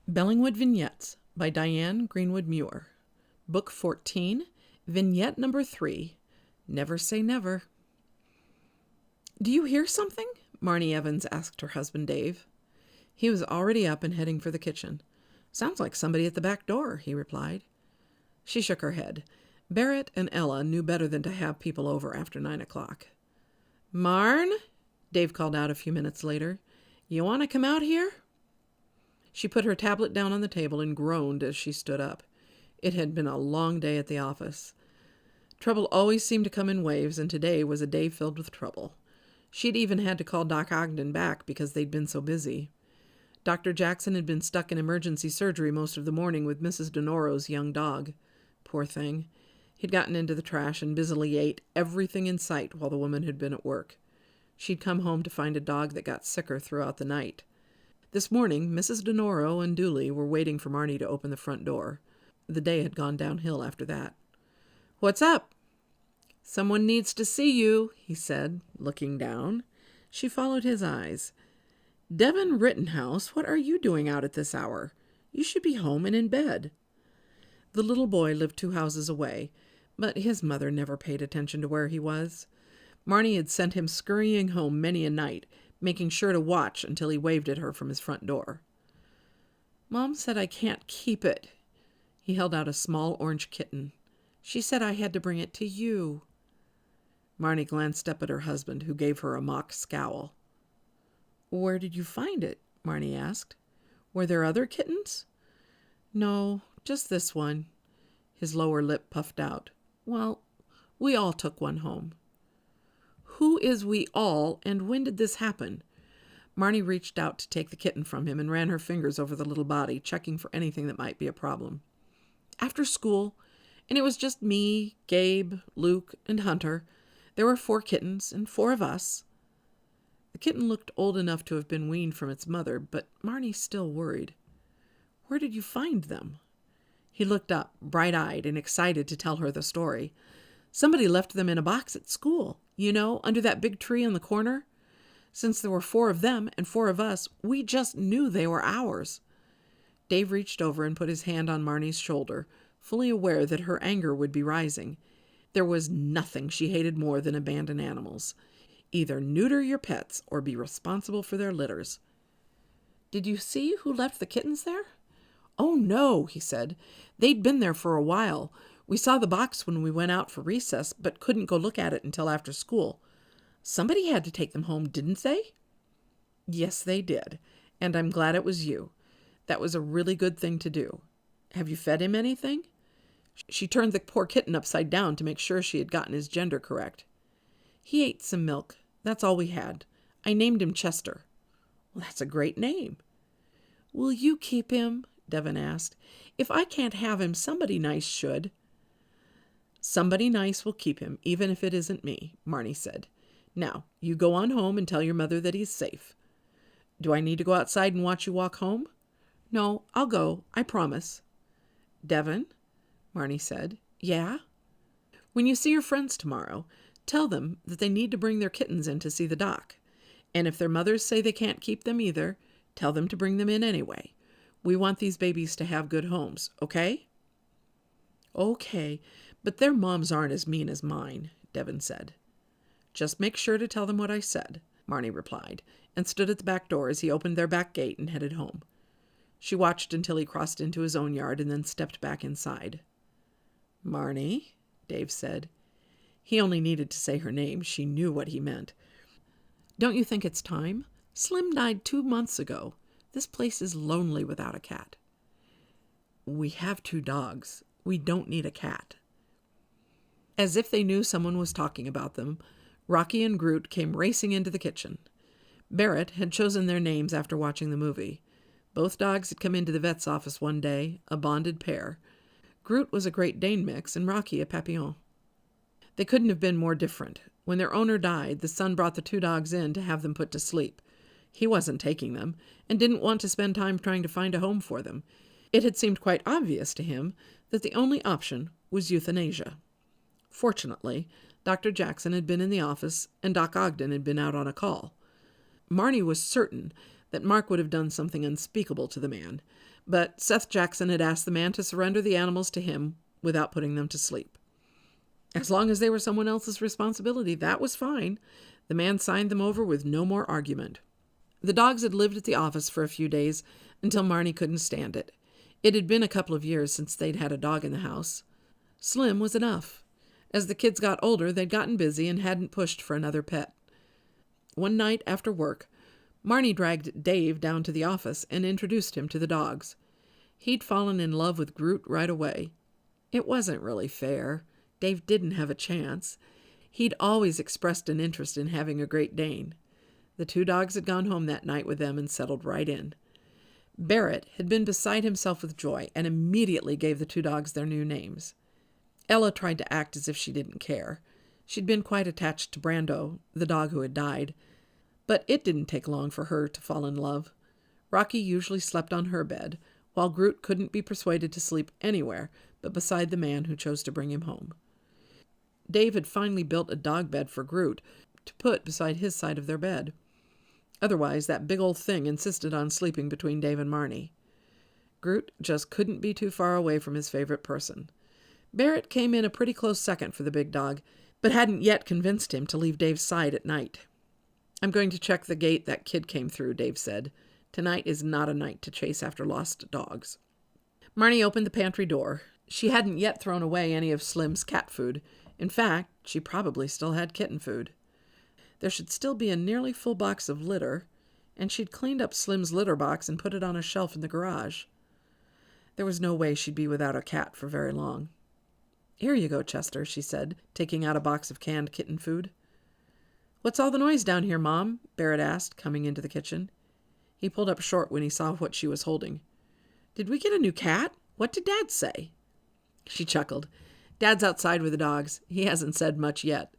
Bellingwood Vignettes by Diane Greenwood Muir. Book 14, Vignette number 3, Never Say Never. "Do you hear something?" Marnie Evans asked her husband Dave. He was already up and heading for the kitchen. "Sounds like somebody at the back door," he replied. She shook her head. Barrett and Ella knew better than to have people over after 9 o'clock. "Marn," Dave called out a few minutes later, "you want to come out here?" She put her tablet down on the table and groaned as she stood up. It had been a long day at the office. Trouble always seemed to come in waves, and today was a day filled with trouble. She'd even had to call Doc Ogden back because they'd been so busy. Dr. Jackson had been stuck in emergency surgery most of the morning with Mrs. Denoro's young dog. Poor thing. He'd gotten into the trash and busily ate everything in sight while the woman had been at work. She'd come home to find a dog that got sicker throughout the night. This morning, Mrs. Denoro and Dooley were waiting for Marnie to open the front door. The day had gone downhill after that. "What's up?" "Someone needs to see you," he said, looking down. She followed his eyes. "Devin Rittenhouse, what are you doing out at this hour? You should be home and in bed." The little boy lived 2 houses away, but his mother never paid attention to where he was. Marnie had sent him scurrying home many a night, making sure to watch until he waved at her from his front door. "Mom said I can't keep it." He held out a small orange kitten. "She said I had to bring it to you." Marnie glanced up at her husband, who gave her a mock scowl. "Where did you find it?" Marnie asked. "Were there other kittens?" "No, just this one." His lower lip puffed out. "Well, we all took one home." "Who is we all, and when did this happen?" Marnie reached out to take the kitten from him and ran her fingers over the little body, checking for anything that might be a problem. "After school, and it was just me, Gabe, Luke, and Hunter. There were 4 kittens and 4 of us." The kitten looked old enough to have been weaned from its mother, but Marnie still worried. "Where did you find them?" He looked up, bright-eyed and excited to tell her the story. "Somebody left them in a box at school. You know, under that big tree in the corner. Since there were 4 of them and 4 of us, we just knew they were ours." Dave reached over and put his hand on Marnie's shoulder, fully aware that her anger would be rising. There was nothing she hated more than abandoned animals. Either neuter your pets or be responsible for their litters. "Did you see who left the kittens there?" "Oh, no," he said. "They'd been there for a while. We saw the box when we went out for recess, but couldn't go look at it until after school. Somebody had to take them home, didn't they?" "Yes, they did. And I'm glad it was you. That was a really good thing to do. Have you fed him anything?" She turned the poor kitten upside down to make sure she had gotten his gender correct. "He ate some milk. That's all we had. I named him Chester." "Well, that's a great name." "Will you keep him?" Devin asked. "If I can't have him, somebody nice should." "Somebody nice will keep him, even if it isn't me," Marnie said. "Now, you go on home and tell your mother that he's safe." "Do I need to go outside and watch you walk home?" "No, I'll go. I promise." "Devin," Marnie said. "Yeah?" "When you see your friends tomorrow, tell them that they need to bring their kittens in to see the doc. And if their mothers say they can't keep them either, tell them to bring them in anyway. We want these babies to have good homes, okay?" "Okay, but their moms aren't as mean as mine," Devin said. "Just make sure to tell them what I said," Marnie replied, and stood at the back door as he opened their back gate and headed home. She watched until he crossed into his own yard and then stepped back inside. "Marnie," Dave said. He only needed to say her name. She knew what he meant. "Don't you think it's time? Slim died 2 months ago. This place is lonely without a cat." "We have 2 dogs. We don't need a cat." As if they knew someone was talking about them, Rocky and Groot came racing into the kitchen. Barrett had chosen their names after watching the movie. Both dogs had come into the vet's office one day, a bonded pair. Groot was a Great Dane mix and Rocky a Papillon. They couldn't have been more different. When their owner died, the son brought the 2 dogs in to have them put to sleep. He wasn't taking them, and didn't want to spend time trying to find a home for them. It had seemed quite obvious to him that the only option was euthanasia. Fortunately, Dr. Jackson had been in the office, and Doc Ogden had been out on a call. Marnie was certain that Mark would have done something unspeakable to the man, but Seth Jackson had asked the man to surrender the animals to him without putting them to sleep. As long as they were someone else's responsibility, that was fine. The man signed them over with no more argument. The dogs had lived at the office for a few days until Marnie couldn't stand it. It had been a couple of years since they'd had a dog in the house. Slim was enough. As the kids got older, they'd gotten busy and hadn't pushed for another pet. One night after work, Marnie dragged Dave down to the office and introduced him to the dogs. He'd fallen in love with Groot right away. It wasn't really fair. Dave didn't have a chance. He'd always expressed an interest in having a Great Dane. The two dogs had gone home that night with them and settled right in. Barrett had been beside himself with joy and immediately gave the two dogs their new names. Ella tried to act as if she didn't care. She'd been quite attached to Brando, the dog who had died, but it didn't take long for her to fall in love. Rocky usually slept on her bed, while Groot couldn't be persuaded to sleep anywhere but beside the man who chose to bring him home. Dave had finally built a dog bed for Groot to put beside his side of their bed. Otherwise, that big old thing insisted on sleeping between Dave and Marnie. Groot just couldn't be too far away from his favorite person. Barrett came in a pretty close second for the big dog, but hadn't yet convinced him to leave Dave's side at night. "I'm going to check the gate that kid came through," Dave said. "Tonight is not a night to chase after lost dogs." Marnie opened the pantry door. She hadn't yet thrown away any of Slim's cat food. In fact, she probably still had kitten food. There should still be a nearly full box of litter, and she'd cleaned up Slim's litter box and put it on a shelf in the garage. There was no way she'd be without a cat for very long. "Here you go, Chester," she said, taking out a box of canned kitten food. "What's all the noise down here, Mom?" Barrett asked, coming into the kitchen. He pulled up short when he saw what she was holding. "Did we get a new cat? What did Dad say?" She chuckled. "Dad's outside with the dogs. He hasn't said much yet."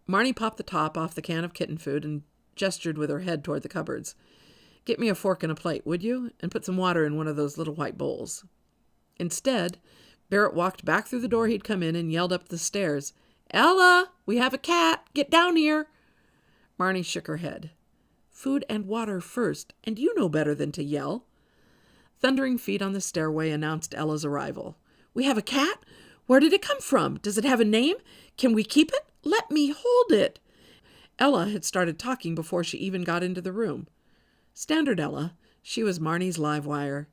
Marnie popped the top off the can of kitten food and gestured with her head toward the cupboards. "Get me a fork and a plate, would you? And put some water in one of those little white bowls." Instead, Barrett walked back through the door he'd come in and yelled up the stairs, "Ella, we have a cat. Get down here." Marnie shook her head. "Food and water first, and you know better than to yell." Thundering feet on the stairway announced Ella's arrival. "We have a cat? Where did it come from? Does it have a name? Can we keep it? Let me hold it." Ella had started talking before she even got into the room. Standard Ella. She was Marnie's live wire.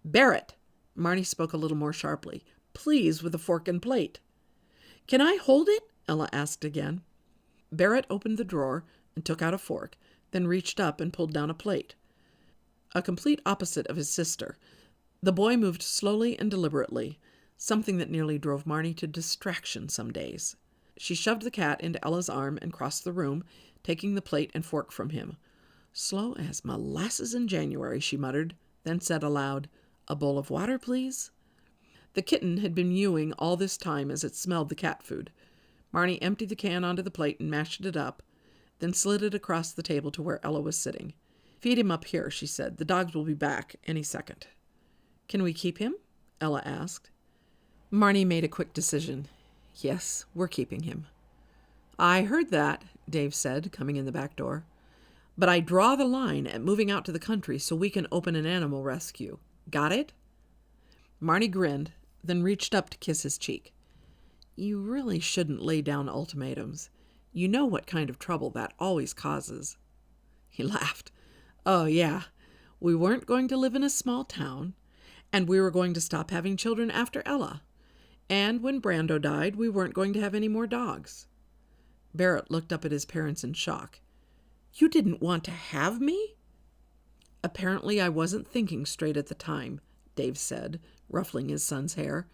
"Barrett," Marnie spoke a little more sharply, "please with a fork and plate." "Can I hold it?" Ella asked again. Barrett opened the drawer and took out a fork, then reached up and pulled down a plate. A complete opposite of his sister, the boy moved slowly and deliberately, something that nearly drove Marnie to distraction some days. She shoved the cat into Ella's arm and crossed the room, taking the plate and fork from him. "Slow as molasses in January," she muttered, then said aloud, "A bowl of water, please?" The kitten had been mewing all this time as it smelled the cat food. Marnie emptied the can onto the plate and mashed it up, then slid it across the table to where Ella was sitting. "Feed him up here," she said. "The dogs will be back any second." "Can we keep him?" Ella asked. Marnie made a quick decision. "Yes, we're keeping him." "I heard that," Dave said, coming in the back door. "But I draw the line at moving out to the country so we can open an animal rescue. Got it?" Marnie grinned, then reached up to kiss his cheek. "You really shouldn't lay down ultimatums. You know what kind of trouble that always causes." He laughed. "Oh, yeah. We weren't going to live in a small town, and we were going to stop having children after Ella. And when Brando died, we weren't going to have any more dogs." Barrett looked up at his parents in shock. "You didn't want to have me?" "Apparently I wasn't thinking straight at the time," Dave said, ruffling his son's hair.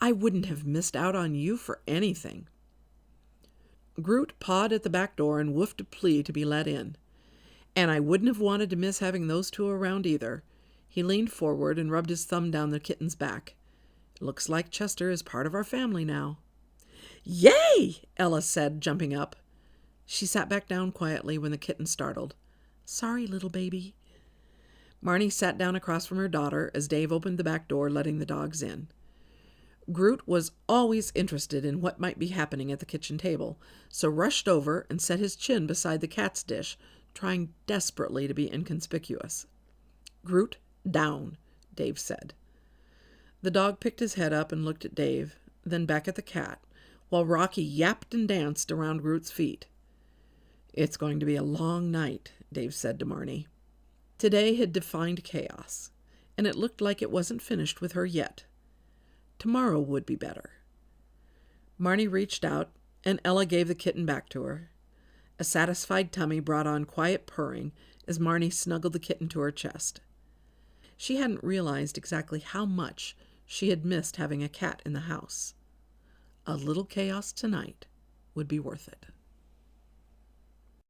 "I wouldn't have missed out on you for anything." Groot pawed at the back door and woofed a plea to be let in. "And I wouldn't have wanted to miss having those two around either." He leaned forward and rubbed his thumb down the kitten's back. "It looks like Chester is part of our family now." "Yay!" Ella said, jumping up. She sat back down quietly when the kitten startled. "Sorry, little baby." Marnie sat down across from her daughter as Dave opened the back door, letting the dogs in. Groot was always interested in what might be happening at the kitchen table, so rushed over and set his chin beside the cat's dish, trying desperately to be inconspicuous. "Groot, down," Dave said. The dog picked his head up and looked at Dave, then back at the cat, while Rocky yapped and danced around Groot's feet. "It's going to be a long night," Dave said to Marnie. Today had defined chaos, and it looked like it wasn't finished with her yet. Tomorrow would be better. Marnie reached out, and Ella gave the kitten back to her. A satisfied tummy brought on quiet purring as Marnie snuggled the kitten to her chest. She hadn't realized exactly how much she had missed having a cat in the house. A little chaos tonight would be worth it.